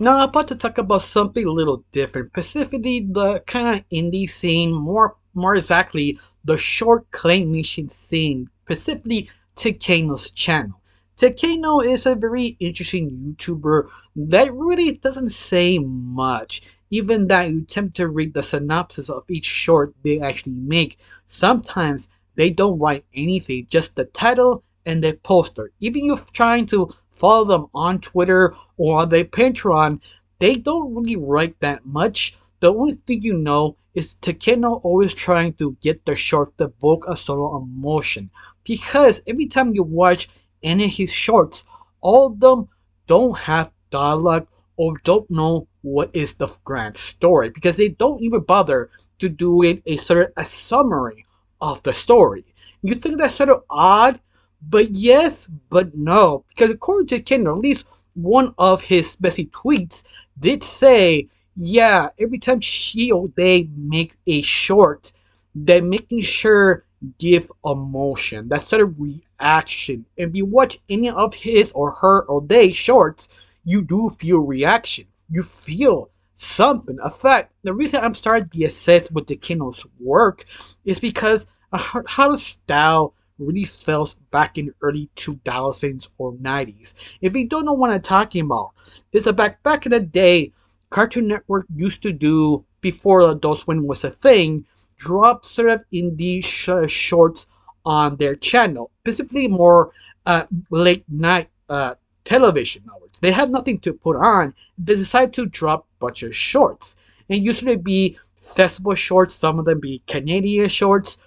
Now I'm about to talk about something a little different, specifically the kind of indie scene, more exactly the short claymation scene, specifically Tekano's channel. Tekano is a very interesting YouTuber that really doesn't say much. Even that you attempt to read the synopsis of each short they actually make, sometimes they don't write anything, just the title and the poster. Even if trying to follow them on Twitter or on their Patreon, they don't really write that much. The only thing you know is Takeno always trying to get the short to evoke a sort of emotion. Because every time you watch any of his shorts, all of them don't have dialogue or don't know what is the grand story. Because they don't even bother to do it a sort of a summary of the story. You think that's sort of odd, but yes, but no. Because according to Takeno, at least one of his best tweets did say, yeah, every time she or they make a short, they're making sure give emotion, that sort of reaction. If you watch any of his or her or they shorts, you do feel reaction. You feel something. In fact, the reason I'm starting to be obsessed with the Kino's work is because how the style really felt back in the early 2000s or 90s. If you don't know what I'm talking about, it's the back in the day Cartoon Network used to do before Adult Swim was a thing, drop sort of indie shorts on their channel, specifically more late night television hours. They have nothing to put on. They decide to drop a bunch of shorts, and usually be festival shorts. Some of them be Canadian shorts,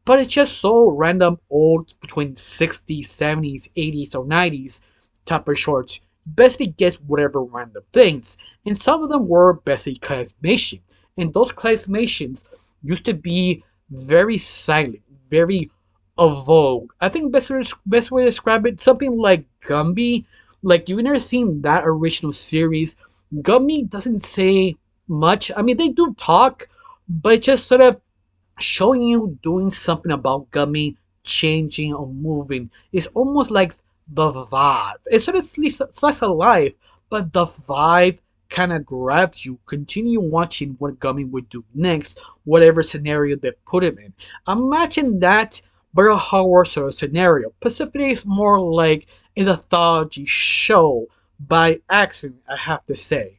but it's just so random, old between 60s, 70s, 80s, or 90s type of shorts. Basically gets whatever random things. And some of them were basically claymation. And those claymations used to be very silent, very vogue. I think best way to describe it, something like Gumby. Like you've never seen that original series. Gumby doesn't say much. I mean, they do talk, but it just sort of showing you doing something about Gummy changing or moving. It's almost like the vibe. It's sort of slice of life, but the vibe kind of grabs you. Continue watching what Gummy would do next, whatever scenario they put him in. Imagine that, but a horror sort of scenario. Pacific is more like an anthology show by accident, I have to say.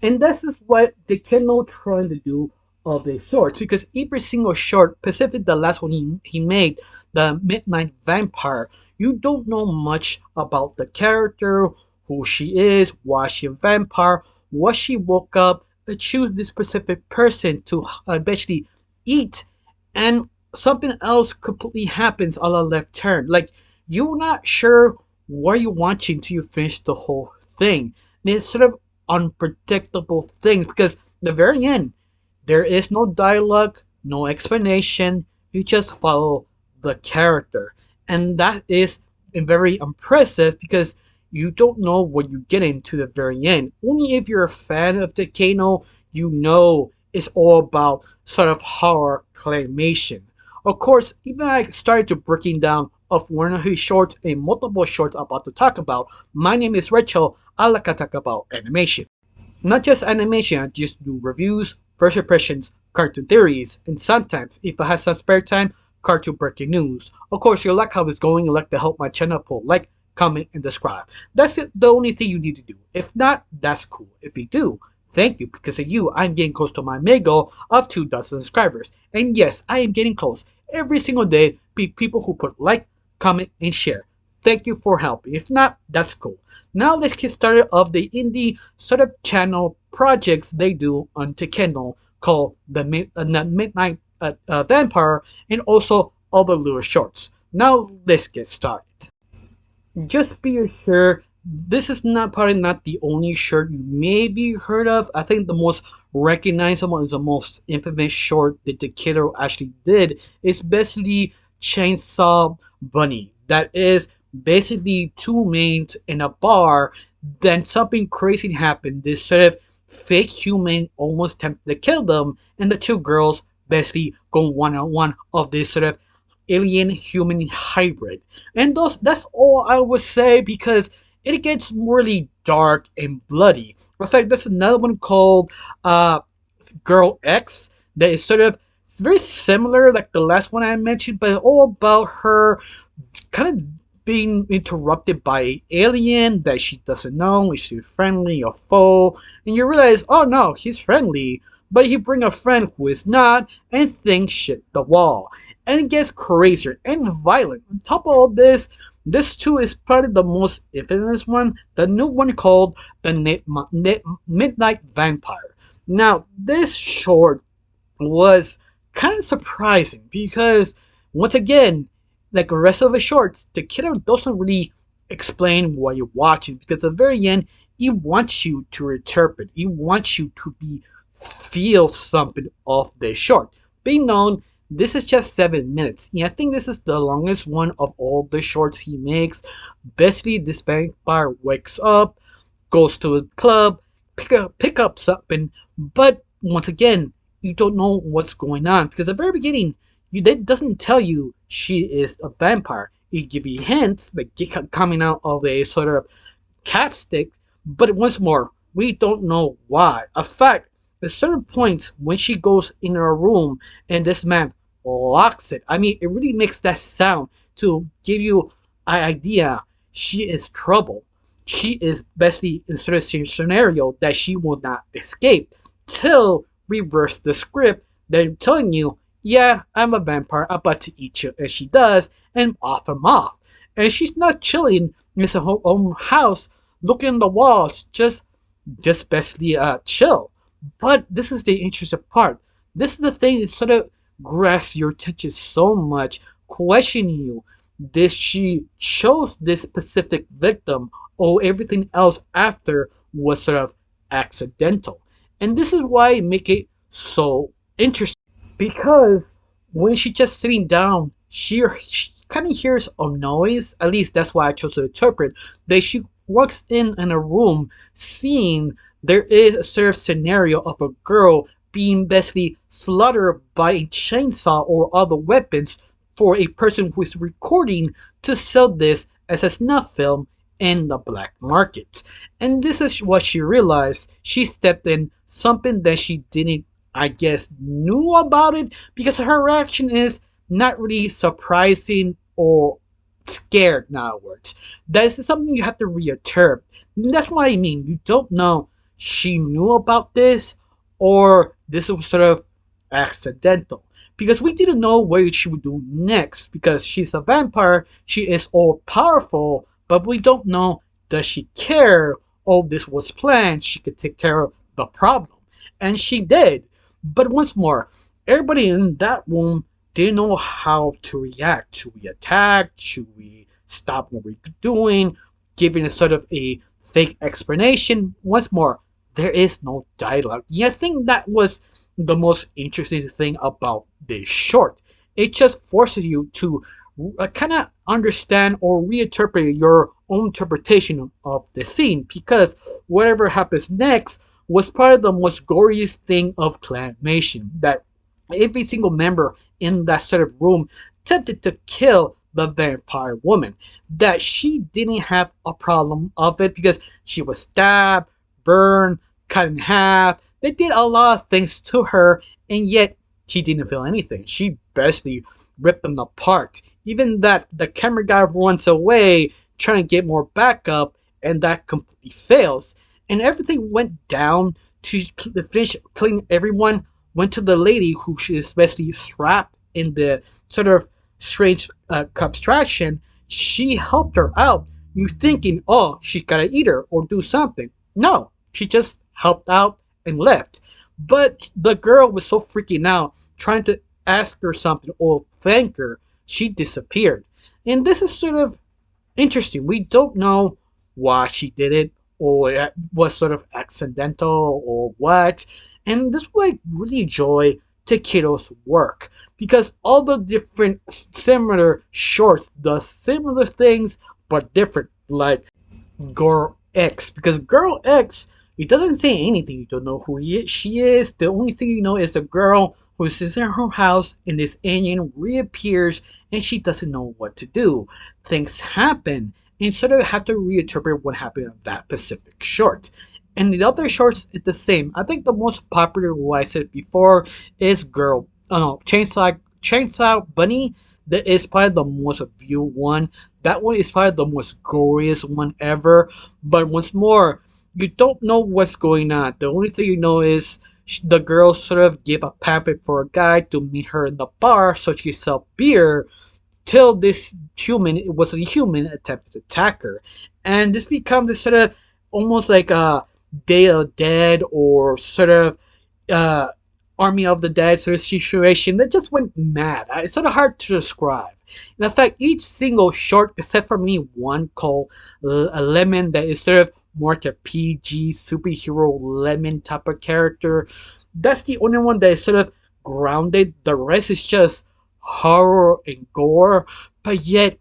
And this is what the Kindle trying to do of the shorts, because every single short, Pacific, the last one he made, the Midnight Vampire, you don't know much about the character, who she is, why she a vampire, what she woke up, choose this specific person to eventually eat, and something else completely happens on a left turn. Like, you're not sure what you're watching till you finish the whole thing. And it's sort of unpredictable things because the very end there is no dialogue, no explanation. You just follow the character, and that is very impressive because you don't know what you get into the very end. Only if you're a fan of Takeno, you know it's all about sort of horror claymation. Of course, even I started to breaking down of one of his shorts and multiple shorts I'm about to talk about. My name is Rachel. I like to talk about animation. Not just animation, I just do reviews, first impressions, cartoon theories, and sometimes, if I have some spare time, cartoon breaking news. Of course, you like how it's going, you like to help my channel, pull like, comment, and subscribe. That's it, the only thing you need to do. If not, that's cool. If you do, thank you, because of you, I'm getting close to my main goal of 2,000 subscribers. And yes, I am getting close. Every single day, be people who put like, comment, and share. Thank you for helping. If not, that's cool. Now let's get started of the indie sort of channel projects they do on Kindle called the Midnight Vampire and also other little shorts. Now let's get started. Just be sure this is not probably not the only short you may be heard of. I think the most recognizable and the most infamous short that the kiddo actually did is basically Chainsaw Bunny. That is basically two men in a bar. Then something crazy happened. This sort of fake human almost attempted to kill them, and the two girls basically go one on one of this sort of alien human hybrid. And that's all I would say because it gets really dark and bloody. In fact, there's another one called Girl X that is sort of, it's very similar like the last one I mentioned, but all about her kind of being interrupted by an alien that she doesn't know. Is she friendly or foe? And you realize, oh no, he's friendly, but he bring a friend who is not, and things shit the wall. And it gets crazier and violent. On top of all this, this too is probably the most infamous one, the new one called the Midnight Vampire. Now, this short was kind of surprising because, once again, like the rest of the shorts, the killer doesn't really explain what you're watching because at the very end, he wants you to interpret, he wants you to be feel something of the short. Being known, this is just 7 minutes. Yeah, I think this is the longest one of all the shorts he makes. Basically, this vampire wakes up, goes to a club, pick up something, but once again, you don't know what's going on because at the very beginning, that doesn't tell you she is a vampire. It give you hints like coming out of a sort of cat stick, but once more, we don't know why. In fact, at certain points when she goes in her room and this man locks it, I mean, it really makes that sound to give you an idea she is trouble. She is basically in sort of scenario that she will not escape till reverse the script. They're telling you, yeah, I'm a vampire, I'm about to eat you, and she does, and off I'm off. And she's not chilling in her own house, looking at the walls, just basically chill. But this is the interesting part. This is the thing that sort of grasps your attention so much, questioning you. This she chose this specific victim, or everything else after was sort of accidental. And this is why I make it so interesting. Because when she's just sitting down, she kind of hears a noise. At least that's why I chose to interpret. That she walks in a room, seeing there is a sort of scenario of a girl being basically slaughtered by a chainsaw or other weapons for a person who is recording to sell this as a snuff film in the black market. And this is what she realized. She stepped in something that she didn't, I guess, knew about it, because her reaction is not really surprising or scared. In other words, that's something you have to reinterpret. That's what I mean. You don't know she knew about this or this was sort of accidental, because we didn't know what she would do next. Because she's a vampire, she is all powerful, but we don't know, does she care? Oh, this was planned. She could take care of the problem, and she did. But once more, everybody in that room didn't know how to react. Should we attack? Should we stop what we're doing? Giving a sort of a fake explanation. Once more, there is no dialogue. Yeah, I think that was the most interesting thing about this short. It just forces you to kind of understand or reinterpret your own interpretation of the scene, because whatever happens next was part of the most goriest thing of Claymation, that every single member in that sort of room tempted to kill the vampire woman, that she didn't have a problem of it because she was stabbed, burned, cut in half. They did a lot of things to her, and yet she didn't feel anything. She basically ripped them apart. Even that the camera guy runs away trying to get more backup, and that completely fails. And everything went down to finish killing everyone. Went to the lady who is basically strapped in the sort of strange abstraction. She helped her out. You're thinking, oh, she's gotta eat her or do something. No, she just helped out and left. But the girl was so freaking out, trying to ask her something or thank her, she disappeared. And this is sort of interesting. We don't know why she did it, or it was sort of accidental or what. And this is why I really enjoy Takedo's work, because all the different similar shorts does similar things but different, like Girl X. Because Girl X, it doesn't say anything. You don't know who she is. The only thing you know is the girl who sits in her house and this alien reappears and she doesn't know what to do. Things happen, and sort of have to reinterpret what happened in that specific short. And the other shorts is the same. I think the most popular, what I said before, is Girl. Oh no, Chainsaw Bunny. That is probably the most viewed one. That one is probably the most glorious one ever. But once more, you don't know what's going on. The only thing you know is the girl sort of gave a pamphlet for a guy to meet her in the bar so she sell beer till this human, it was a human, attempted to attack her. And this becomes a sort of almost like a Day of the Dead or sort of uh, Army of the Dead sort of situation that just went mad. It's sort of hard to describe. In fact, each single short, except for me one called a Lemon, that is sort of more like a PG superhero Lemon type of character. That's the only one that is sort of grounded. The rest is just horror and gore, but yet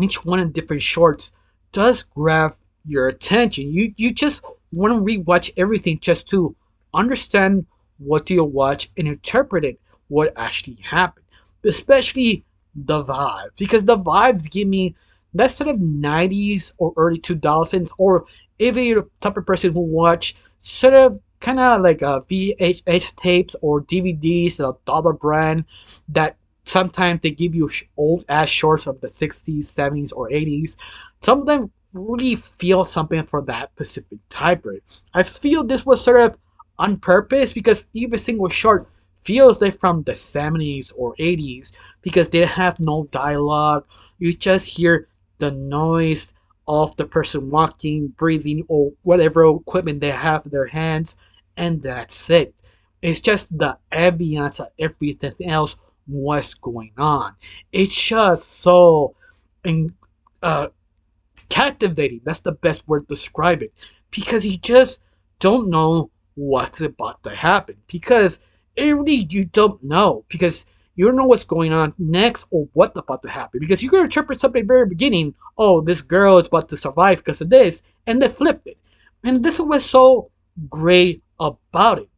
each one in different shorts does grab your attention. You just want to rewatch everything just to understand what you watch and interpret it, what actually happened. Especially the vibes, because the vibes give me that sort of 90s or early 2000s, or if you're the type of person who watch sort of kind of like VHS tapes or DVDs, the dollar brand, that sometimes they give you old ass shorts of the 60s, 70s, or 80s. Some of them really feel something for that specific type rate. I feel this was sort of on purpose because every single short feels like from the 70s or 80s because they have no dialogue. You just hear the noise of the person walking, breathing, or whatever equipment they have in their hands, and that's it. It's just the ambience of everything else, what's going on. It's just so in, uh, captivating. That's the best word to describe it. Because you just don't know what's about to happen. Because really you don't know. Because you don't know what's going on next or what's about to happen. Because you can interpret something at the very beginning. Oh, this girl is about to survive because of this. And they flipped it. And this was so great about it.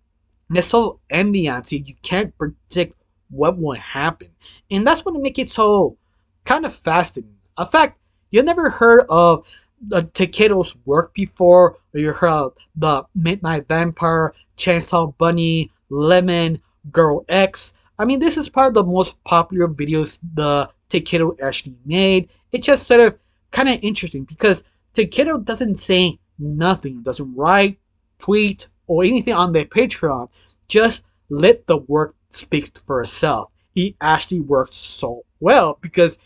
And it's so ambiance. You can't predict what will happen. And that's what makes it so kind of fascinating. In fact, you never heard of Takedo's work before, or you heard of the Midnight Vampire, Chainsaw Bunny, Lemon, Girl X. I mean, this is part of the most popular videos the Takedo actually made. It's just sort of kind of interesting because Takedo doesn't say nothing, doesn't write, tweet, or anything on their Patreon. Just let the work speak for itself. It actually works so well because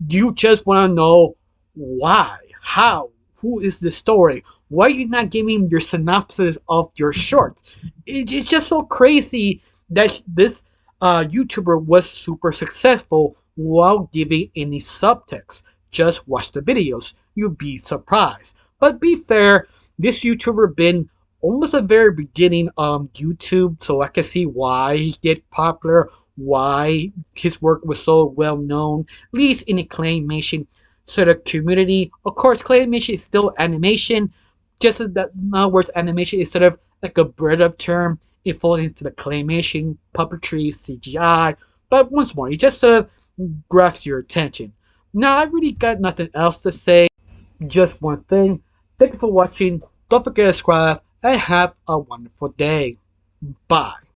you just want to know why, how, who is the story? Why are you not giving your synopsis of your short? It's just so crazy that this YouTuber was super successful without giving any subtext. Just watch the videos. You'll be surprised. But be fair, this YouTuber been almost the very beginning of YouTube, so I can see why he get popular, why his work was so well known, at least in the claymation sort of community. Of course, claymation is still animation, just as that, in other words, animation is sort of like a bread up term. It falls into the claymation, puppetry, CGI, but once more, it just sort of grabs your attention. Now, I really got nothing else to say, just one thing. Thank you for watching. Don't forget to subscribe and have a wonderful day. Bye.